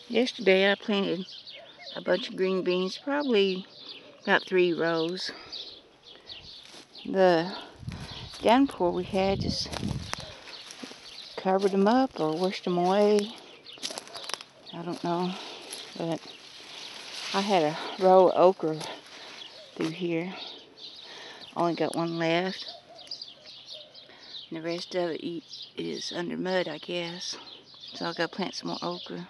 Yesterday I planted a bunch of green beans, probably about 3 rows. The downpour we had just covered them up or washed them away. I don't know, but I had a row of okra through here. Only got one left. And the rest of it is under mud, I guess. So I gotta plant some more okra.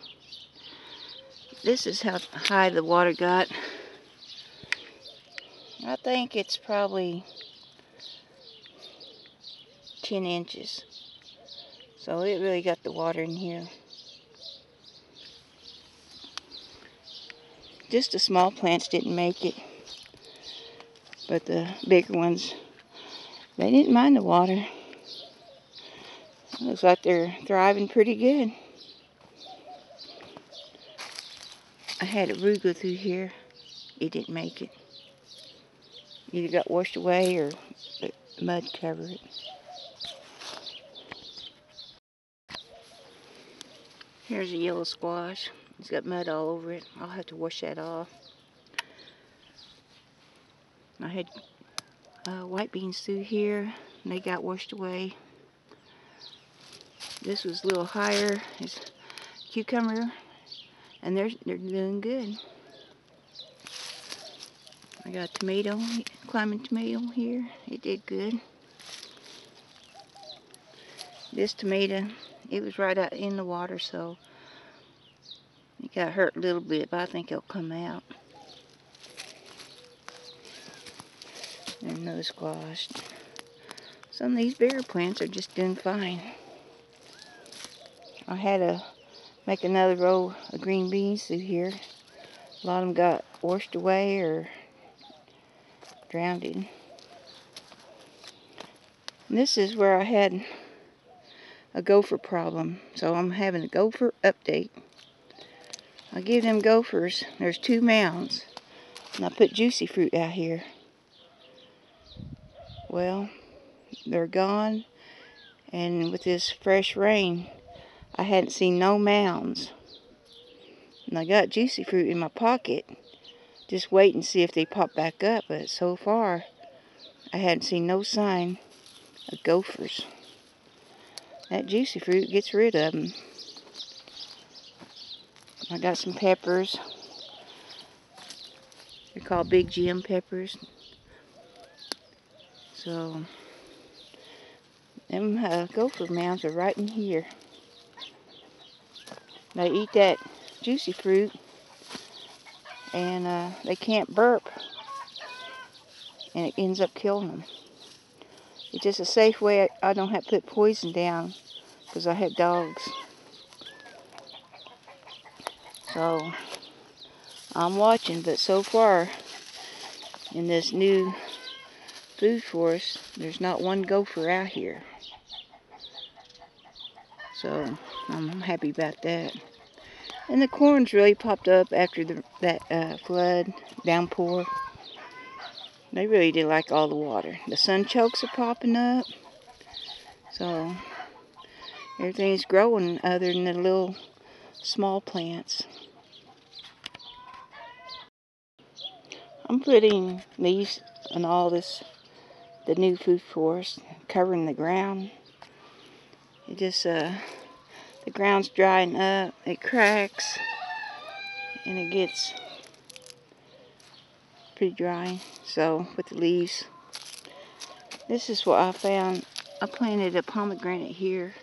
This is how high the water got. I think it's probably 10 inches. So it really got the water in here. Just the small plants didn't make it. But the bigger ones, they didn't mind the water. Looks like they're thriving pretty good. I had arugula through here. It didn't make it. Either got washed away or the mud covered it. Here's a yellow squash. It's got mud all over it. I'll have to wash that off. I had white beans through here, and they got washed away. This was a little higher. It's cucumber, and they're doing good. I got a tomato, climbing tomato here. It did good. This tomato, it was right out in the water, so it got hurt a little bit, but I think it'll come out. There's another squash. Some of these bigger plants are just doing fine. I had to make another row of green beans through here. A lot of them got washed away or drowned in. And this is where I had a gopher problem, so I'm having a gopher update. I give them gophers, there's 2 mounds, and I put juicy fruit out here. Well, they're gone, and with this fresh rain, I hadn't seen no mounds. And I got juicy fruit in my pocket, just waiting to see if they pop back up, but so far, I hadn't seen no sign of gophers. That juicy fruit gets rid of them. I got some peppers. They're called Big Jim peppers. So, them gopher mounds are right in here. They eat that juicy fruit, and they can't burp, and it ends up killing them. It's just a safe way. I don't have to put poison down because I have dogs. So I'm watching, but so far in this new food forest, there's not one gopher out here. So I'm happy about that. And the corn's really popped up after that flood, downpour. They really did like all the water. The sunchokes are popping up. So everything's growing other than the little small plants. I'm putting leaves on all this, the new food forest, covering the ground. It just, the ground's drying up, it cracks, and it gets pretty dry. So with the leaves, this is what I found. I planted a pomegranate here.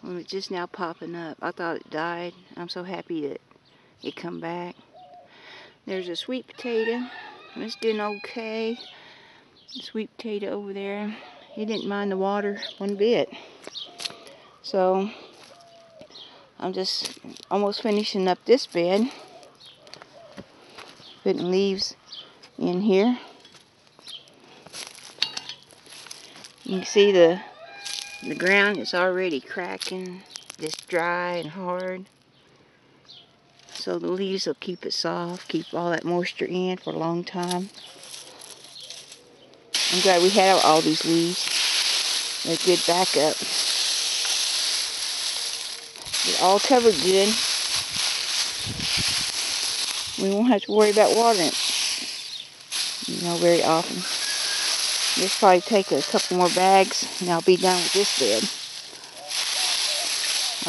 It's just now popping up. I thought it died. I'm so happy that it come back. There's a sweet potato. It's doing okay. The sweet potato over there, he didn't mind the water one bit. So I'm just almost finishing up this bed, putting leaves in here. You can see the ground is already cracking, just dry and hard. So the leaves will keep it soft, keep all that moisture in for a long time. I'm glad we had all these leaves. They're good backup. They're all covered good. we won't have to worry about watering it, very often. Just probably take a couple more bags and I'll be done with this bed.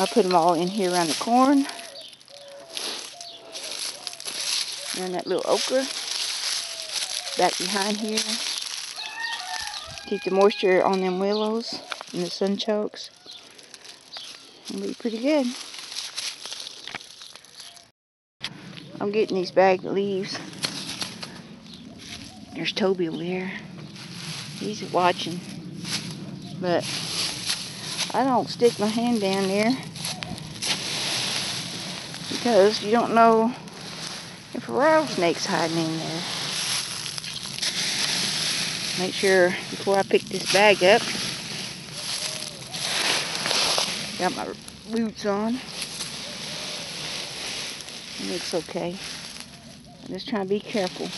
I'll put them all in here around the corn. And that little okra back behind here. Keep the moisture on them willows and the sunchokes. It'll be pretty good. I'm getting these bagged leaves. There's Toby over there. He's watching. But I don't stick my hand down there because you don't know if a rattlesnake's hiding in there. Make sure before I pick this bag up, got my boots on. It looks okay. I'm just trying to be careful.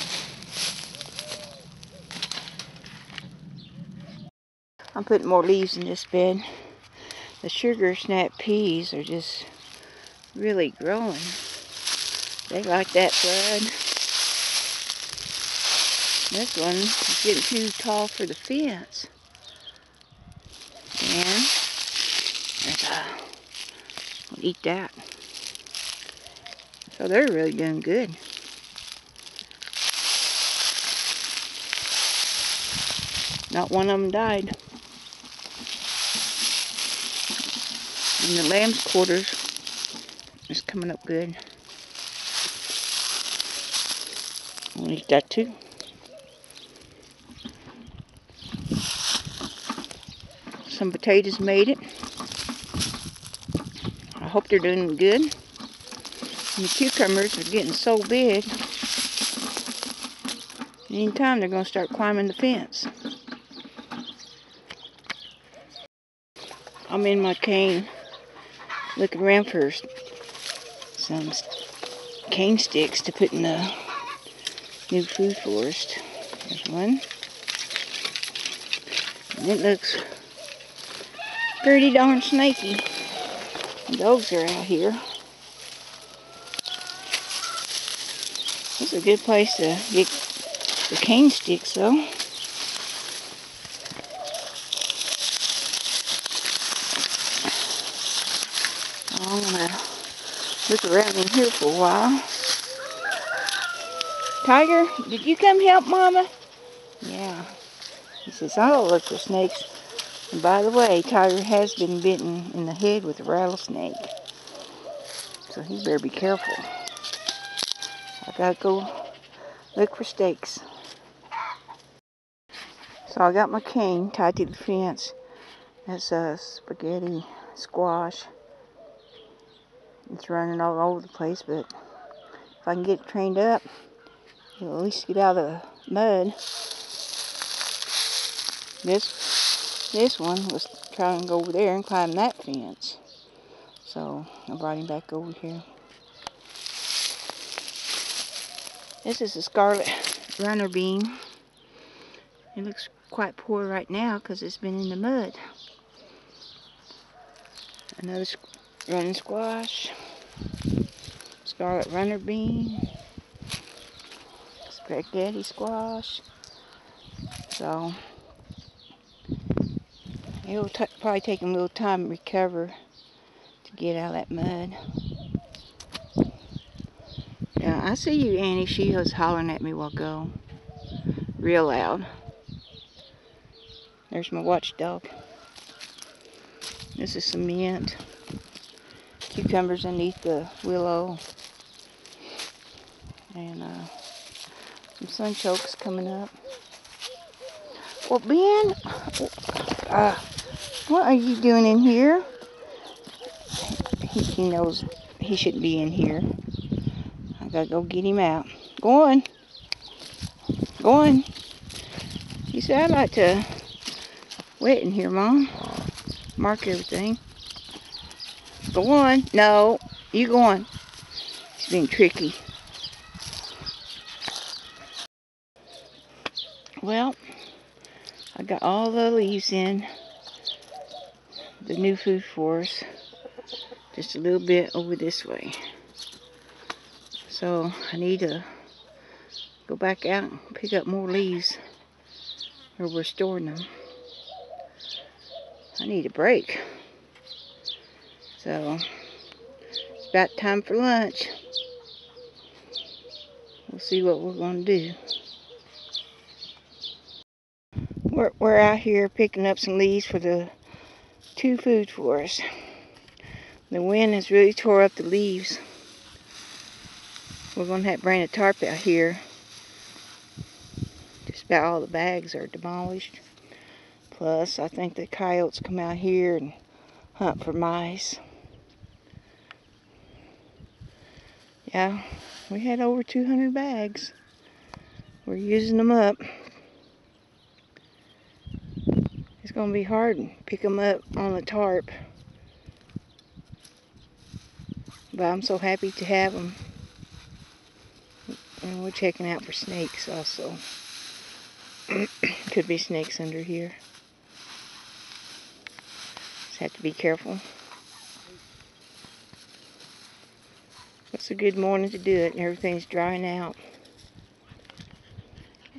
I'm putting more leaves in this bed. The sugar snap peas are just really growing. They like that flood. This one is getting too tall for the fence. And I'll eat that. So they're really doing good. Not one of them died. And the lamb's quarters is coming up good. I'll eat that too. Some potatoes made it. I hope they're doing good. And the cucumbers are getting so big. Anytime they're going to start climbing the fence. I'm in my cane looking around for some cane sticks to put in the new food forest. There's one. And it looks pretty darn snaky. The dogs are out here. This is a good place to get the cane sticks though. I'm gonna look around in here for a while. Tiger, did you come help Mama? Yeah. He says, I'll look for snakes. And by the way, Tiger has been bitten in the head with a rattlesnake. So he better be careful. I gotta go look for steaks. So I got my cane tied to the fence. That's a spaghetti squash. It's running all over the place, but if I can get it trained up, it'll at least get out of the mud. This one was trying to go over there and climb that fence. So I brought him back over here. This is a scarlet runner bean. It looks quite poor right now because it's been in the mud. Another running squash. Scarlet runner bean. Spaghetti squash. So it'll probably take them a little time to recover to get out of that mud. Yeah, I see you, Annie. She was hollering at me a while ago. Real loud. There's my watchdog. This is some mint. Cucumbers underneath the willow. And some sunchokes coming up. Well, Ben, what are you doing in here? He knows he shouldn't be in here. I gotta go get him out. Go on. Go on. He said, I'd like to wet in here, Mom. Mark everything. Go on. No, you go on. He's being tricky. Well, I got all the leaves in the new food forest. Just a little bit over this way. So I need to go back out and pick up more leaves where we're storing them. I need a break. So it's about time for lunch. We'll see what we're going to do. We're out here picking up some leaves for the 2 food for us. The wind has really tore up the leaves. We're going to have to bring a tarp out here. Just about all the bags are demolished. Plus, I think the coyotes come out here and hunt for mice. Yeah, we had over 200 bags. We're using them up. It's going to be hard to pick them up on the tarp. But I'm so happy to have them. And we're checking out for snakes also. Could be snakes under here. Just have to be careful. It's a good morning to do it, and everything's drying out.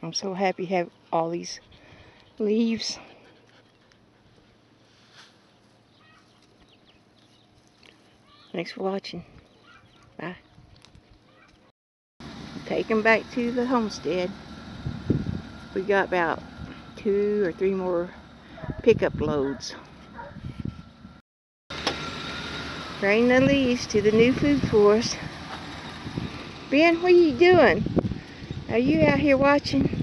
I'm so happy to have all these leaves. Thanks for watching. Bye. Take them back to the homestead. We got about 2 or 3 more pickup loads. Bring the leaves to the new food forest. Ben, what are you doing? Are you out here watching?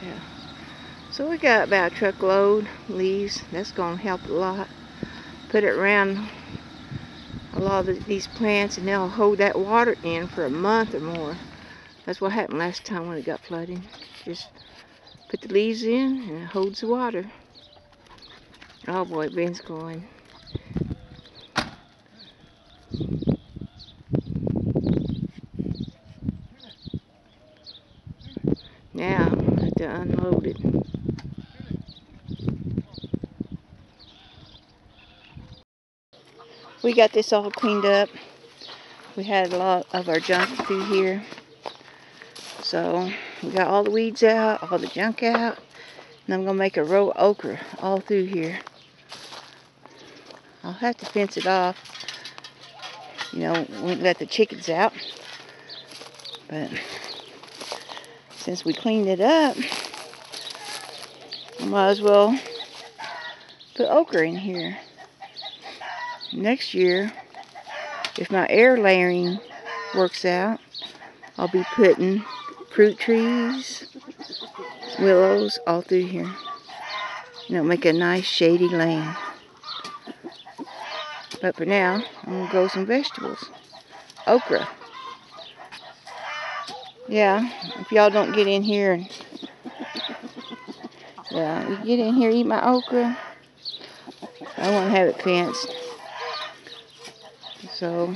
Yeah. So we got about a truckload leaves. That's going to help a lot. Put it around a lot of these plants and they'll hold that water in for a month or more. That's what happened last time when it got flooding. Just put the leaves in and it holds the water. Oh boy, Ben's going. Now I have to unload it. We got this all cleaned up. We had a lot of our junk through here. So we got all the weeds out, all the junk out. And I'm going to make a row of okra all through here. I'll have to fence it off. You know, we let the chickens out. But since we cleaned it up, I might as well put okra in here. Next year, if my air layering works out, I'll be putting fruit trees, willows all through here. You know, make a nice shady lane. But for now, I'm going to grow some vegetables. Okra. Yeah, if y'all don't get in here and you get in here, eat my okra. I want to have it fenced. So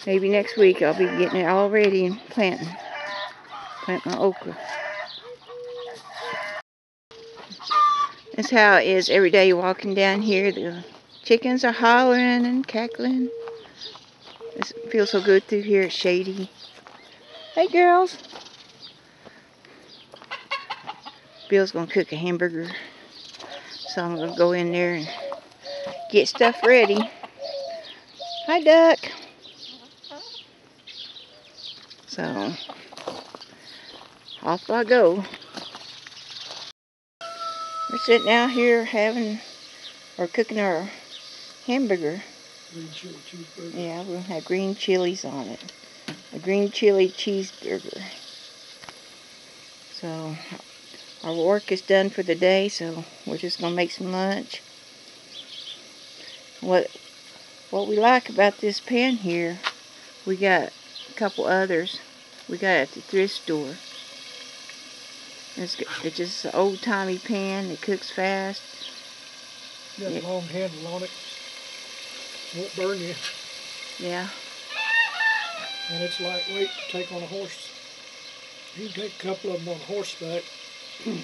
maybe next week I'll be getting it all ready and plant my okra. That's how it is every day walking down here. The chickens are hollering and cackling. It feels so good through here. It's shady. Hey girls. Bill's gonna cook a hamburger. So I'm gonna go in there and get stuff ready. Hi, duck. So, off I go. We're sitting out here cooking our hamburger. Green chili cheeseburger. Yeah, we're gonna have green chilies on it. A green chili cheeseburger. So, our work is done for the day, so we're just gonna make some lunch. What we like about this pan here, we got a couple others. We got it at the thrift store. It's just an old-timey pan. It cooks fast. Got a long handle on it. Won't burn you. Yeah. and it's lightweight to take on a horse. You can take a couple of them on horseback and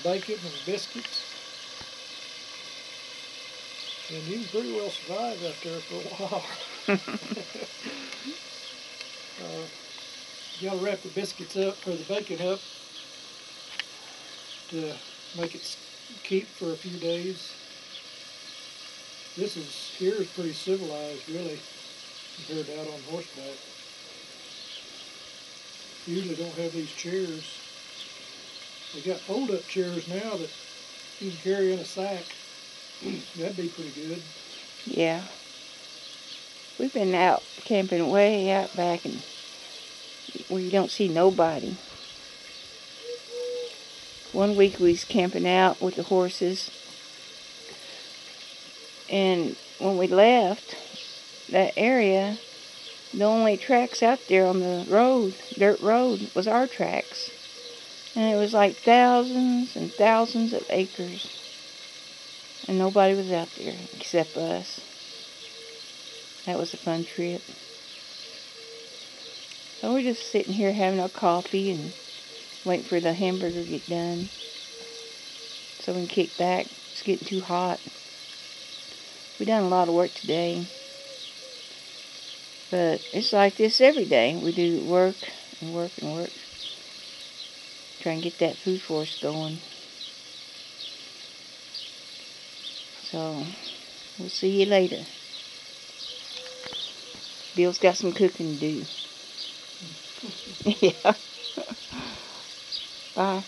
bacon and biscuits, and you can pretty well survive out there for a while. You gotta wrap the biscuits up or the bacon up to make it keep for a few days. Here is pretty civilized, really, compared to out on horseback. Usually don't have these chairs. They got fold-up chairs now that you can carry in a sack. That'd be pretty good. Yeah. We've been out camping way out back and where you don't see nobody. One week we was camping out with the horses, and when we left that area, the only tracks out there on the road, dirt road, was our tracks. And it was like thousands and thousands of acres. And nobody was out there except us. That was a fun trip. So we're just sitting here having our coffee and waiting for the hamburger to get done so we can kick back. It's getting too hot. We done a lot of work today. But it's like this every day. We do work and work and work. Try and get that food force going. So, we'll see you later. Bill's got some cooking to do. Yeah. Bye.